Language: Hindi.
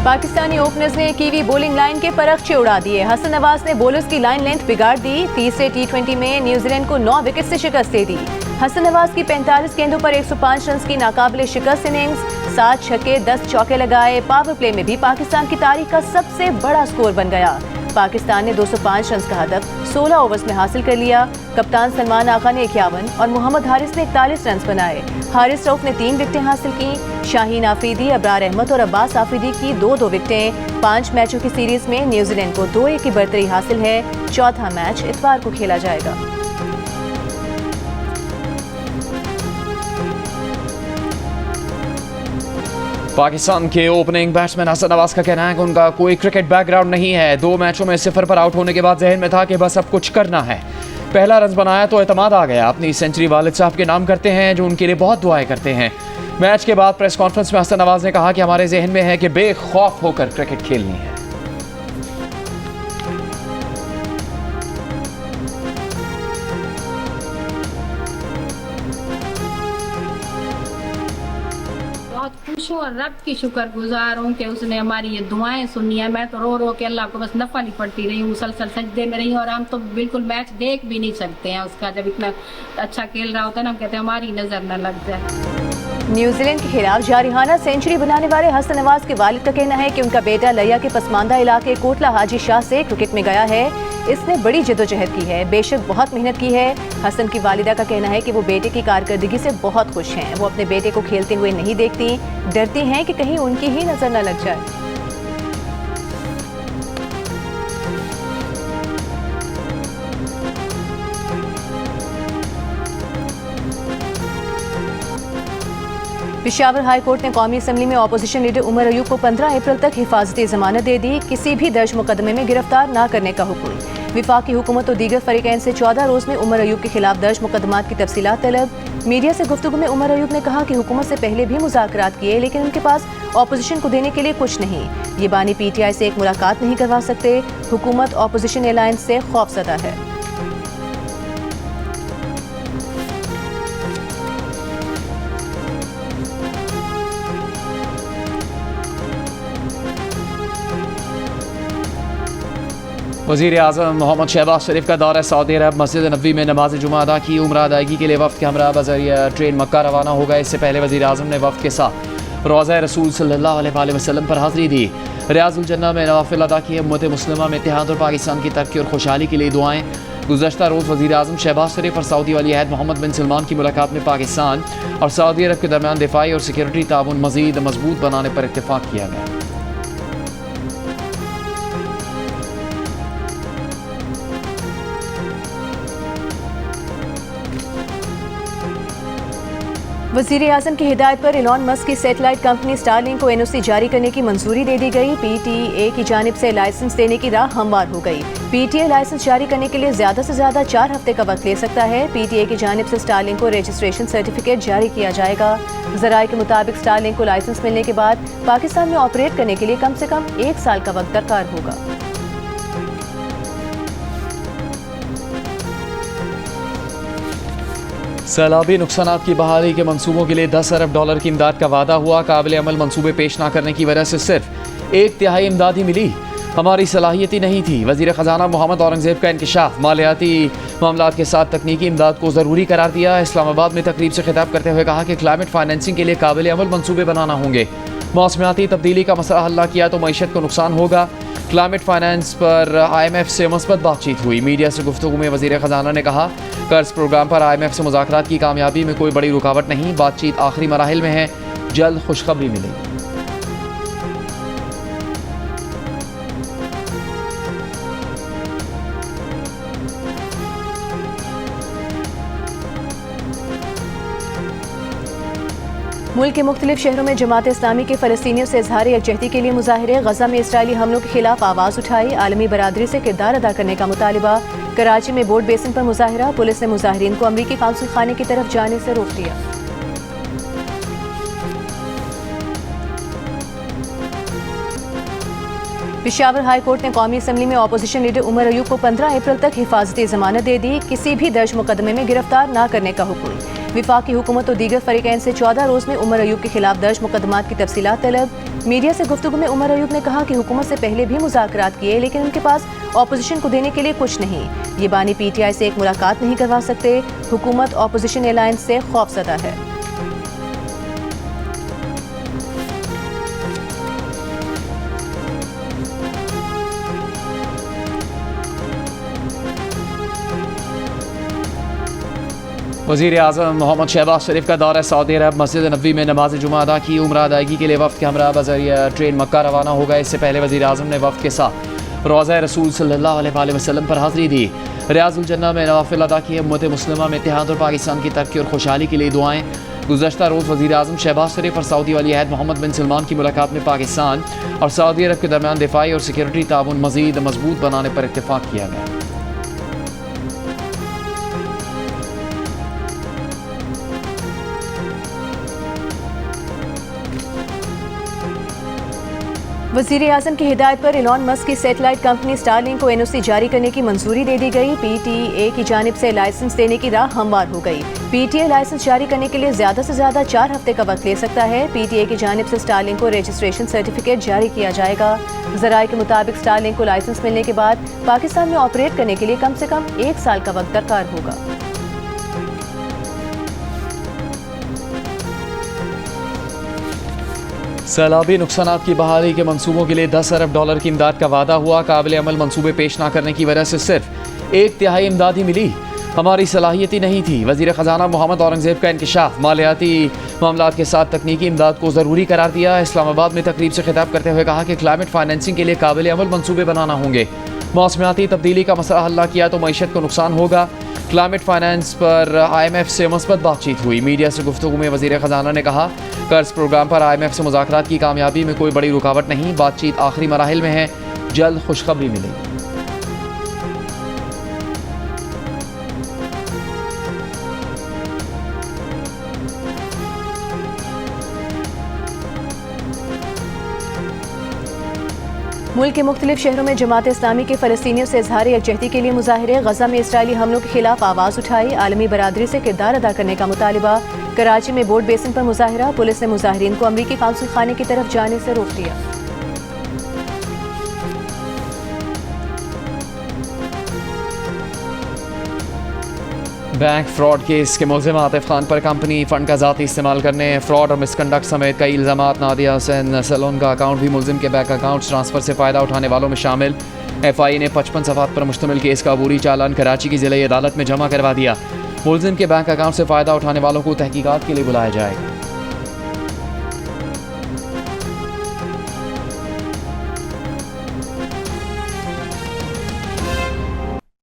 पाकिस्तानी ओपनर्स ने कीवी बॉलिंग लाइन के परखचे उड़ा दिए। हसन नवाज ने बॉलर्स की लाइन लेंथ बिगाड़ दी। तीसरे T20 में न्यूजीलैंड को 9 विकेट से शिकस्त दे दी। हसन नवाज की 45 गेंदों पर 105 रन की नाकाबिले शिकस्त इनिंग्स, 7 छक्के 10 चौके लगाए। पावर प्ले में भी पाकिस्तान की तारीख का सबसे बड़ा स्कोर बन गया। पाकिस्तान ने 205 रन का हदफ 16 ओवर्स में हासिल कर लिया। कप्तान सलमान आगा ने 51 और मोहम्मद हारिस ने 41 रन बनाए। हारिस रऊफ ने 3 विकेटें हासिल की। शाहीन आफरीदी, अबरार अहमद और अब्बास आफरीदी की 2-2 विकेटें। 5 मैचों की सीरीज में न्यूजीलैंड को 2-1 की बढ़तरी हासिल है। चौथा मैच इतवार को खेला जाएगा। पाकिस्तान के ओपनिंग बैट्समैन हसन नवाज का कहना है कि उनका कोई क्रिकेट बैकग्राउंड नहीं है। 2 मैचों में 0 पर आउट होने के बाद जहन में था कि बस अब कुछ करना है। पहला रन बनाया तो एतमाद आ गया। अपनी सेंचुरी वालिद साहब के नाम करते हैं जो उनके लिए बहुत दुआएं करते हैं। मैच के बाद प्रेस कॉन्फ्रेंस में हसन नवाज ने कहा कि हमारे जहन में है कि बेखौफ होकर क्रिकेट खेलनी है। बहुत खुश हूँ और रब की शुक्रगुजार हूँ कि उसने हमारी ये दुआएं सुनी है। मैं तो रो रो के अल्लाह को बस नफल ही पड़ती रही हूँ, मुसलसल सजदे में रही हूँ। और हम तो बिल्कुल मैच देख भी नहीं सकते हैं उसका। जब इतना अच्छा खेल रहा होता है ना, हम कहते हैं हमारी नज़र न लग जाए। न्यूजीलैंड के खिलाफ जारिहाना सेंचुरी बनाने वाले हसन नवाज के वालिद का कहना है कि उनका बेटा लिया के पसमानदा इलाके कोटला हाजी शाह से क्रिकेट में गया है। इसने बड़ी जद्दोजहद की है, बेशक बहुत मेहनत की है। हसन की वालिदा का कहना है कि वो बेटे की कारकर्दगी से बहुत खुश हैं। वो अपने बेटे को खेलते हुए नहीं देखती, डरती हैं कि कहीं उनकी ही नजर न लग जाए। पेशावर हाई कोर्ट ने कौमी असम्बली में अपोजिशन लीडर उमर अयूब को 15 अप्रैल तक हिफाजती जमानत दे दी। किसी भी दर्ज मुकदमे में गिरफ्तार न करने का हुक्म। विफाकी हुकूमत और दीगर फरीकैन से 14 रोज में उमर अयूब के खिलाफ दर्ज मुकदमात की तफसीलात तलब। मीडिया से गुफ्तगू में उमर अयूब ने कहा कि हुकूमत से पहले भी मुज़ाकरात किए, लेकिन उनके पास अपोजिशन को देने के लिए कुछ नहीं। ये बानी PTI से एक मुलाकात नहीं करवा सकते। हुकूमत अपोजिशन अलायंस से खौफजदा है। वज़ीर आज़म मोहम्मद शहबाज शरीफ का दौरा सऊदी अरब। मस्जिद नबवी में नमाज जुमा अदा की। उम्रा अदायगी के लिए वफ़द के हमरा बज़रिया ट्रेन मक्का रवाना होगा। इससे पहले वज़ीर आज़म ने वफ़द के साथ रोज़ा रसूल सल्लल्लाहु अलैहि वसल्लम पर हाज़िरी दी। रियाज़ुल जन्नह में नवाफिल अदा किए। उम्मत मुस्लिमा में इत्तेहाद और पाकिस्तान की तरक्की और खुशहाली के लिए दुआएं। गुज़श्ता रोज़ वज़ीर आज़म शहबाज शरीफ और सऊदी वली अहद मोहम्मद बिन सलमान की मुलाकात में पाकिस्तान और सऊदी अरब के दरमियान दिफाई और सिक्योरिटी ताउन मज़ीद मजबूत बनाने पर इत्तेफाक किया गया। वज़ीर आज़म की हिदायत पर एलॉन मस्क की सैटेलाइट कंपनी स्टारलिंक को NOC जारी करने की मंजूरी दे दी गई। PTA की जानिब से लाइसेंस देने की राह हमवार हो गई। PTA लाइसेंस जारी करने के लिए ज़्यादा से ज़्यादा 4 हफ्ते का वक्त ले सकता है। PTA की जानिब से स्टारलिंक को रजिस्ट्रेशन सर्टिफिकेट जारी किया जाएगा। ज़राए के मुताबिक स्टारलिंक को लाइसेंस मिलने के बाद पाकिस्तान में ऑपरेट करने के लिए कम से कम 1 साल का वक्त दरकार होगा। सैलाबी नुकसानात की बहाली के मंसूबों के लिए $10 अरब की इमदाद का वादा हुआ। काबिल अमल मंसूबे पेश न करने की वजह से सिर्फ 1/3 इमदाद ही मिली। हमारी सलाहियत ही नहीं थी। वज़ीर ख़जाना मोहम्मद औरंगज़ेब का इंकशाफ। मालियाती मामलात के साथ तकनीकी इमदाद को ज़रूरी करार दिया। इस्लामाबाद में तकरीब से खिताब करते हुए कहा कि क्लाइमेट फाइनेंसिंग के लिए काबिल अमल मंसूबे बनाना होंगे। मौसमियाती तब्दीली का मसला हल न किया तो मईशत को नुकसान होगा। क्लाइमेट फाइनेंस पर IMF से मुस्बत बातचीत हुई। मीडिया से गुफ्तगू में वज़ीर ख़जाना ने कहा कर्ज प्रोग्राम पर IMF से मुज़ाकरात की कामयाबी में कोई बड़ी रुकावट नहीं। बातचीत आखिरी मराहिल में है, जल्द खुशखबरी मिलेगी। मुल्क के मुख्तलिफ शहरों में जमात इस्लामी के फ़लस्तीनियों से इज़हार यकजहती के लिए मुजाहिरे। गजा में इसराइली हमलों के खिलाफ आवाज़ उठाई। आलमी बरादरी से किरदार अदा करने का मुतालिबा। कराची में बोर्ड बेसिन पर मुजाहिरा। पुलिस ने मुजाहिरीन को अमरीकी काउंसिल खाने की तरफ जाने से रोक दिया। पेशावर हाई कोर्ट ने कौमी असम्बली में अपोजिशन लीडर उमर अयूब को 15 अप्रैल तक हिफाजती जमानत दे दी। किसी भी दर्ज मुकदमे में गिरफ्तार न करने का हुक्म। वफाकी हुकूमत और दीगर फरीकैन से 14 रोज़ में उमर अयूब के खिलाफ दर्ज मुकदमात की तफसीलात तलब। मीडिया से गुफ्तगू में उमर अयूब ने कहा कि हुकूमत से पहले भी मुज़ाकरात किए लेकिन उनके पास ऑपोजिशन को देने के लिए कुछ नहीं। ये बानी PTI से एक मुलाकात नहीं करवा सकते। हुकूमत ऑपोजिशन अलायंस से खौफजदा है। वज़ीर आज़म मोहम्मद शहबाज शरीफ का दौरा सऊदी अरब। मस्जिद नबवी में नमाज जुमा अदा की। उम्रा अदायगी के लिए वफ़द के हमरा बज़रिया ट्रेन मक्का रवाना होगा। इससे पहले वज़ीर आज़म ने वफ़द के साथ रोज़ा रसूल सल्लल्लाहु अलैहि वसल्लम पर हाज़िरी दी। रियाज़ुल जन्नह में नवाफिल अदा किए। उम्मत मुस्लिमा में इत्तेहाद और पाकिस्तान की तरक्की और खुशहाली के लिए दुआएँ। गुज़श्ता रोज़ वज़ीर आज़म शहबाज शरीफ और सऊदी वली अहद मोहम्मद बिन सलमान की मुलाकात में पाकिस्तान और सऊदी अरब के दरमियान दिफाई और सिक्योरिटी ताउन मज़ीद मजबूत बनाने पर इत्तेफाक किया गया। वज़ीर आज़म की हिदायत पर एलॉन मस्क की सैटेलाइट कंपनी स्टारलिंक को NOC जारी करने की मंजूरी दे दी गई। PTA की जानिब से लाइसेंस देने की राह हमवार हो गई। PTA लाइसेंस जारी करने के लिए ज़्यादा से ज़्यादा 4 हफ्ते का वक्त ले सकता है। PTA की जानिब से स्टारलिंक को रजिस्ट्रेशन सर्टिफिकेट जारी किया जाएगा। ज़राए के मुताबिक स्टारलिंक को लाइसेंस मिलने के बाद पाकिस्तान में ऑपरेट करने के लिए कम से कम 1 साल का वक्त दरकार होगा। सैलाबी नुकसानात की बहाली के मंसूबों के लिए 10 अरब डॉलर की इमदाद का वादा हुआ। काबिल अमल मंसूबे पेश न करने की वजह से सिर्फ 1/3 इमदाद ही मिली। हमारी सलाहियत ही नहीं थी। वज़ीर ख़जाना मोहम्मद औरंगज़ेब का इंकशाफ। मालियाती मामलात के साथ तकनीकी इमदाद को ज़रूरी करार दिया। इस्लामाबाद में तकरीब से खिताब करते हुए कहा कि क्लाइमेट फाइनेंसिंग के लिए काबिल अमल मंसूबे बनाना होंगे। मौसमियाती तब्दीली का मसला हल न किया तो मईशत को नुकसान होगा। क्लाइमेट फाइनेंस पर IMF से मुस्बत बातचीत हुई। मीडिया से गुफ्तगू में वज़ीर ख़जाना ने कहा कर्ज प्रोग्राम पर IMF से मुज़ाकरात की कामयाबी में कोई बड़ी रुकावट नहीं। बातचीत आखिरी मराहिल में है। जल्द खुशखबरी मिलेगी। मुल्क के मुख्तलिफ शहरों में जमात इस्लामी के फ़लस्तीनियों से इज़हार यकजहती के लिए मुजाहिरे। गजा में इसराइली हमलों के खिलाफ आवाज़ उठाई। आलमी बरादरी से किरदार अदा करने का मुतालिबा। कराची में बोर्ड बेसिन पर मुजाहिरा। पुलिस ने मुजाहिरीन को अमरीकी काउंसिल खाने की तरफ जाने से रोक दिया। बैंक फ्रॉड केस के मुल्ज़िम आतिफ खान पर कंपनी फंड का ज़ाती इस्तेमाल करने, फ्रॉड और मिसकंडक्ट समेत कई इल्ज़ामात। नादिया हुसैन सैलून का अकाउंट भी मुल्ज़िम के बैंक अकाउंट ट्रांसफ़र से फ़ायदा उठाने वालों में शामिल। FI ने 55 सफ़ात पर मुश्तमिल केस का अबूरी चालान कराची की ज़िला अदालत में जमा करवा दिया। मुल्ज़िम के बैंक अकाउंट से फ़ायदा उठाने वालों को तहकीकात के लिए बुलाया जाएगा।